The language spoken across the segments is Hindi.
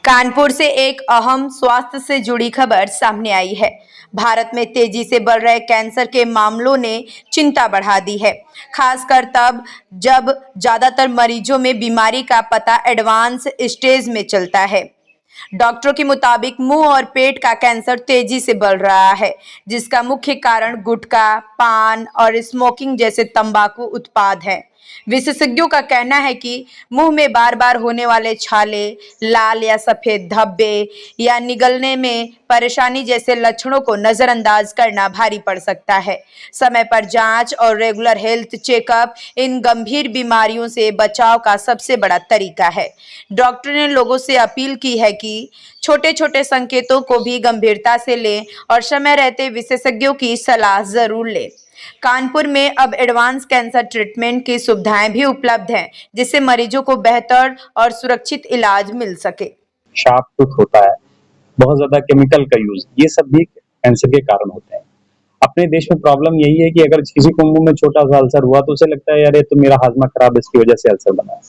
कानपुर से एक अहम स्वास्थ्य से जुड़ी खबर सामने आई है। भारत में तेजी से बढ़ रहे कैंसर के मामलों ने चिंता बढ़ा दी है, खासकर तब जब ज्यादातर मरीजों में बीमारी का पता एडवांस स्टेज में चलता है। डॉक्टरों के मुताबिक मुंह और पेट का कैंसर तेजी से बढ़ रहा है, जिसका मुख्य कारण गुटखा, पान और स्मोकिंग जैसे तंबाकू उत्पाद हैं। विशेषज्ञों का कहना है कि मुंह में बार बार होने वाले छाले, लाल या सफेद धब्बे या निगलने में परेशानी जैसे लक्षणों को नजरअंदाज करना भारी पड़ सकता है। समय पर जांच और रेगुलर हेल्थ चेकअप इन गंभीर बीमारियों से बचाव का सबसे बड़ा तरीका है। डॉक्टर ने लोगों से अपील की है कि छोटे छोटे संकेतों को भी गंभीरता से लें और समय रहते विशेषज्ञों की सलाह जरूर लें। कानपुर में अब एडवांस कैंसर ट्रीटमेंट की सुविधाएं भी उपलब्ध हैं, जिससे मरीजों को बेहतर और सुरक्षित इलाज मिल सके। शार्प टूथ होता है, बहुत ज्यादा केमिकल का यूज, ये सब भी कैंसर के कारण होते हैं। अपने देश में प्रॉब्लम यही है कि अगर किसी को मुंह में छोटा सा अल्सर हुआ तो उसे लगता है यार ये तो मेरा हाजमा खराब, इसकी वजह से अल्सर बना है।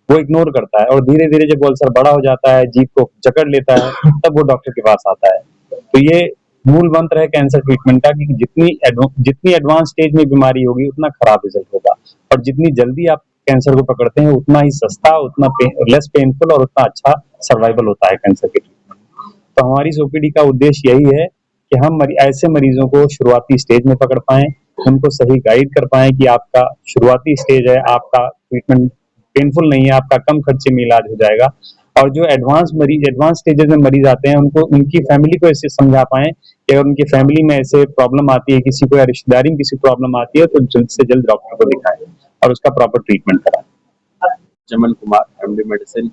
वो इग्नोर करता है और धीरे धीरे जब अल्सर बड़ा हो जाता है, जीभ को जकड़ लेता है, तब वो डॉक्टर के पास आता है। तो ये मूल मंत्र है कैंसर ट्रीटमेंट का कि जितनी एडवांस स्टेज में बीमारी होगी उतना खराब रिजल्ट होगा, और जितनी जल्दी आप कैंसर को पकड़ते हैं उतना ही सस्ता, उतना लेस पेनफुल और उतना अच्छा सर्वाइवल होता है कैंसर के ट्रीटमेंट। तो हमारी इस ओपीडी का उद्देश्य यही है कि हम ऐसे मरीजों को शुरुआती स्टेज में पकड़ पाएं, उनको सही गाइड कर पाएं कि आपका शुरुआती स्टेज है, आपका ट्रीटमेंट पेनफुल नहीं है, आपका कम खर्चे में इलाज हो जाएगा। और जो एडवांस स्टेजेस में मरीज आते हैं उनको, उनकी फैमिली को ऐसे समझा पाएं कि अगर उनकी फैमिली में ऐसे प्रॉब्लम आती है, किसी को या रिश्तेदारी में किसी प्रॉब्लम आती है, तो जल्द से जल्द डॉक्टर को दिखाएं और उसका प्रॉपर ट्रीटमेंट कराएं। चमन कुमार, एमडी मेडिसिन,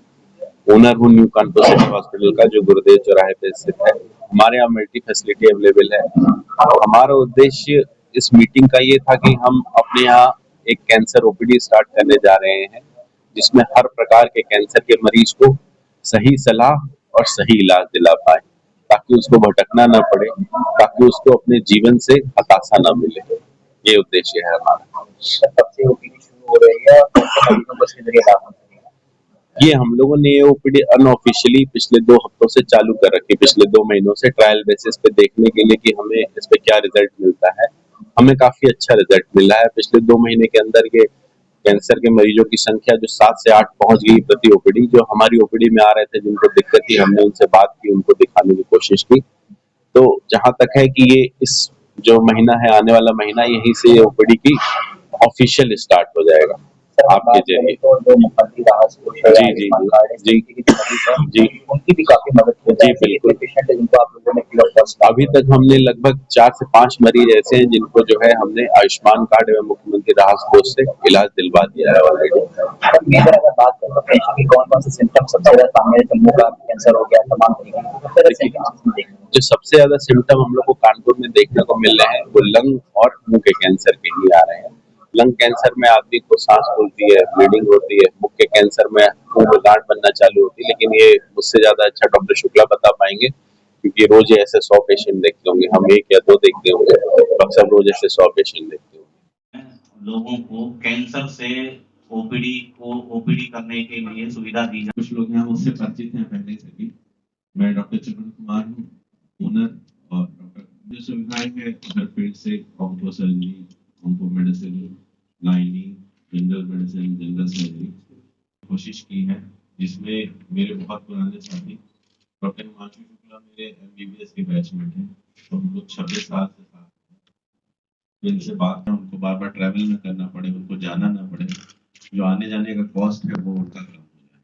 ओनर हूँ न्यू कानपुर सिटी हॉस्पिटल का, जो गुरुदेव चौराहे पे स्थित है। हमारे यहाँ मल्टी फैसिलिटी अवेलेबल है। हमारा उद्देश्य इस मीटिंग का ये था कि हम अपने यहाँ एक कैंसर ओपीडी स्टार्ट करने जा रहे हैं, जिसमें हर प्रकार के कैंसर के मरीज को सही सलाह और सही इलाज दिला पाए, ताकि उसको भटकना ना पड़े, ताकि उसको अपने जीवन से हताशा ना मिले। ये उद्देश्य है हमारा। कब से ओपीडी शुरू हो रही है और कौन से मरीजों को इसके जरिए लाभ होता है? ये हम लोगों ने ये ओपीडी अनऑफिशियली पिछले 2 हफ्तों से चालू कर रखी है, पिछले 2 महीनों से ट्रायल बेसिस पे देखने के लिए कि हमें इस पे क्या रिजल्ट मिलता है। हमें काफी अच्छा रिजल्ट मिला है। पिछले 2 महीने के अंदर ये कैंसर के मरीजों की संख्या जो 7 से 8 पहुंच गई प्रति ओपीडी। जो हमारी ओपीडी में आ रहे थे जिनको दिक्कत थी, हमने उनसे बात की, उनको दिखाने की कोशिश की। तो जहां तक है कि ये इस जो महीना है, आने वाला महीना, यहीं से ये ओपीडी की ऑफिशियल स्टार्ट हो जाएगा आपके जरिए। जी, उनकी भी काफी मदद हो जी बिल्कुल। पेशेंट है जिनको आप लोगों ने फ्री ऑफ कॉस्ट अभी तक हमने लगभग 4 से 5 मरीज ऐसे हैं जिनको जो है हमने आयुष्मान कार्ड एवं मुख्यमंत्री राहत कोष से इलाज दिलवा दिया है ऑलरेडी। मेजर अगर बात करें तो पेशेंट की कौन-कौन से सिम्टम्स सबसे ज्यादा सामने, मुंह का कैंसर हो गया, तमाम तरीके के जो सबसे ज्यादा सिम्टम हम लोग को कानपुर में देखने को मिल रहे हैं वो लंग और मुंह के कैंसर के ही आ रहे हैं। लंग कैंसर में आदमी को सांस फूलती है, ब्लीडिंग होती है। मुंह के कैंसर में मुंह में गांठ बनना चालू होती है, लेकिन ये मुझसे ज्यादा अच्छा डॉक्टर शुक्ला बता पाएंगे, क्योंकि रोज ऐसे 100 पेशेंट देखते होंगे, हम 1 या 2 देखते होंगे, अक्सर रोज ऐसे 100 पेशेंट देखते होंगे। लोगों को कैंसर से ओपीडी करने के लिए सुविधा दी जाए। कुछ लोग यहाँ मुझसे परिचित हैं पहले से भी। मैं डॉक्टर चमन कुमार हूँ, ओनर और डॉक्टर। जो सुविधाएं हैं उधर पेट से ortho surgery, onco medicine, lining, general medicine, general surgery कोशिश की है, जिसमें मेरे बहुत पुराने साथी डॉक्टर हिमांशु शुक्ला मेरे एमबीबीएस के बैचमेट हैं। तो हम लोग 26 साल से साथ हैं। जिनसे बात है उनको बार बार ट्रैवल न करना पड़े, उनको जाना ना पड़े, जो आने जाने का कॉस्ट है वो उनका कम हो जाए।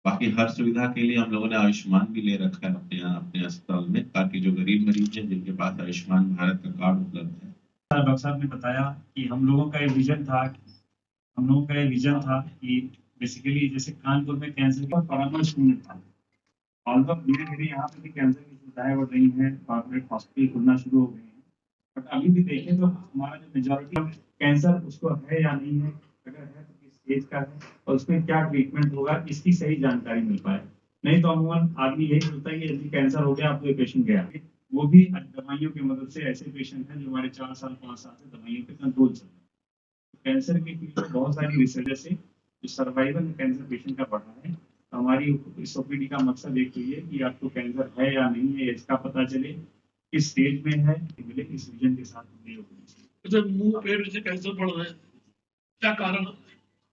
बाकी हर सुविधा के लिए हम लोगों ने आयुष्मान भी ले रखा है अपने यहाँ, अपने अस्पताल में, ताकि जो गरीब मरीज हैं जिनके पास आयुष्मान भारत का कार्ड उपलब्ध है। डॉक्टर साहब ने बताया कि हम लोगों का ये विजन था कि बेसिकली जैसे कानपुर में कैंसर का परामर्श नहीं था, और धीरे धीरे यहाँ पे भी कैंसर की सुविधाएं बढ़ रही हैं, कॉर्पोरेट हॉस्पिटल खुलना शुरू हो गए हैं। बट अभी भी देखें तो हमारा जो मेजॉरिटी कैंसर उसको है या नहीं है, अगर है तो किस स्टेज का है और उसमें क्या ट्रीटमेंट होगा, इसकी सही जानकारी मिल पाए। नहीं तो अमूमन आदमी यही सोचता है कि यदि कैंसर हो गया, आपको पेशेंट गया, वो भी दवाइयों की मदद से। ऐसे पेशेंट हैं जो हमारे 4 साल 5 साल से दवाइयों पे कंट्रोल चल रहा है। कैंसर की फील्ड में बहुत सारी रिसर्च से जो सर्वाइवल कैंसर पेशेंट का बढ़ा है, हमारी इस ओपीडी का मकसद एक तो ये कि आपको कैंसर है या नहीं है इसका पता चले, किस स्टेज में है, मिले इस विजन के साथ हमने ये ओपीडी। जब मुंह पेट से कैंसर बढ़ रहा है, क्या कारण है?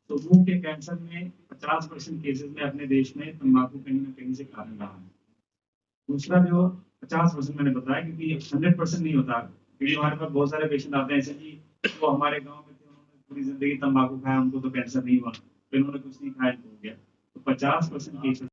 तो मुंह के कैंसर में 50% केसेस में अपने देश में तंबाकू कहीं ना कहीं से कारण रहा है। दूसरा जो 50% मैंने बताया, क्योंकि 100% नहीं होता, क्योंकि हमारे पास बहुत सारे पेशेंट आते हैं ऐसे कि वो हमारे गांव में थे, उन्होंने पूरी जिंदगी तंबाकू खाया, उनको तो कैंसर नहीं हुआ, फिर उन्होंने कुछ नहीं खाया तो हो गया। तो 50% केसेस